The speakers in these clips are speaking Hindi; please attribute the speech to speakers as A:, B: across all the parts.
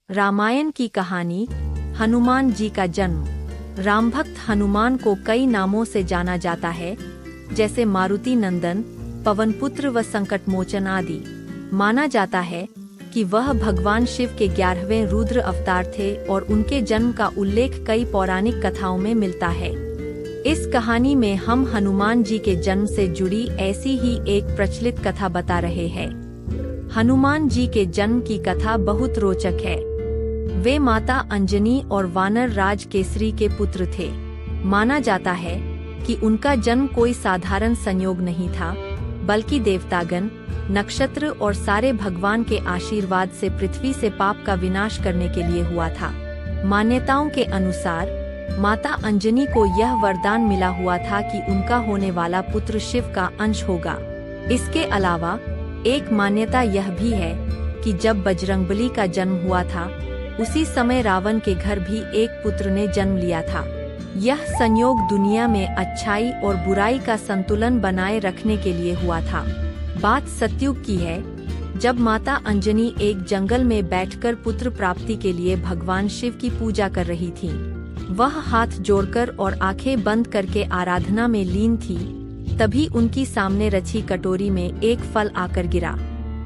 A: रामायण की कहानी हनुमान जी का जन्म। राम भक्त हनुमान को कई नामों से जाना जाता है, जैसे मारुति नंदन, पवनपुत्र व संकटमोचन आदि। माना जाता है कि वह भगवान शिव के 11वें रुद्र अवतार थे और उनके जन्म का उल्लेख कई पौराणिक कथाओं में मिलता है। इस कहानी में हम हनुमान जी के जन्म से जुड़ी ऐसी ही एक प्रचलित कथा बता रहे हैं। हनुमान जी के जन्म की कथा बहुत रोचक है। वे माता अंजनी और वानर राज केसरी के पुत्र थे। माना जाता है कि उनका जन्म कोई साधारण संयोग नहीं था, बल्कि देवतागण, नक्षत्र और सारे भगवान के आशीर्वाद से पृथ्वी से पाप का विनाश करने के लिए हुआ था। मान्यताओं के अनुसार माता अंजनी को यह वरदान मिला हुआ था कि उनका होने वाला पुत्र शिव का अंश होगा। इसके अलावा एक मान्यता यह भी है कि जब बजरंगबली का जन्म हुआ था, उसी समय रावण के घर भी एक पुत्र ने जन्म लिया था। यह संयोग दुनिया में अच्छाई और बुराई का संतुलन बनाए रखने के लिए हुआ था। बात सतयुग की है, जब माता अंजनी एक जंगल में बैठकर पुत्र प्राप्ति के लिए भगवान शिव की पूजा कर रही थी। वह हाथ जोड़कर और आंखें बंद करके आराधना में लीन थी। तभी उनकी सामने रखी कटोरी में एक फल आकर गिरा।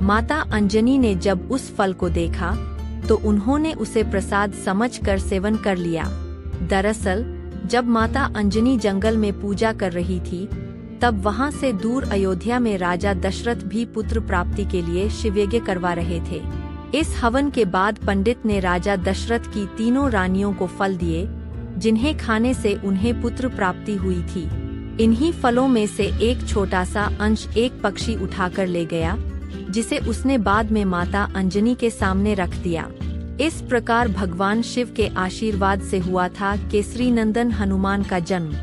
A: माता अंजनी ने जब उस फल को देखा तो उन्होंने उसे प्रसाद समझकर सेवन कर लिया। दरअसल जब माता अंजनी जंगल में पूजा कर रही थी, तब वहां से दूर अयोध्या में राजा दशरथ भी पुत्र प्राप्ति के लिए शिवयज्ञ करवा रहे थे। इस हवन के बाद पंडित ने राजा दशरथ की तीनों रानियों को फल दिए, जिन्हें खाने से उन्हें पुत्र प्राप्ति हुई थी। इन्हीं फलों में से एक छोटा सा अंश एक पक्षी उठाकर ले गया, जिसे उसने बाद में माता अंजनी के सामने रख दिया। इस प्रकार भगवान शिव के आशीर्वाद से हुआ था केसरी नंदन हनुमान का जन्म।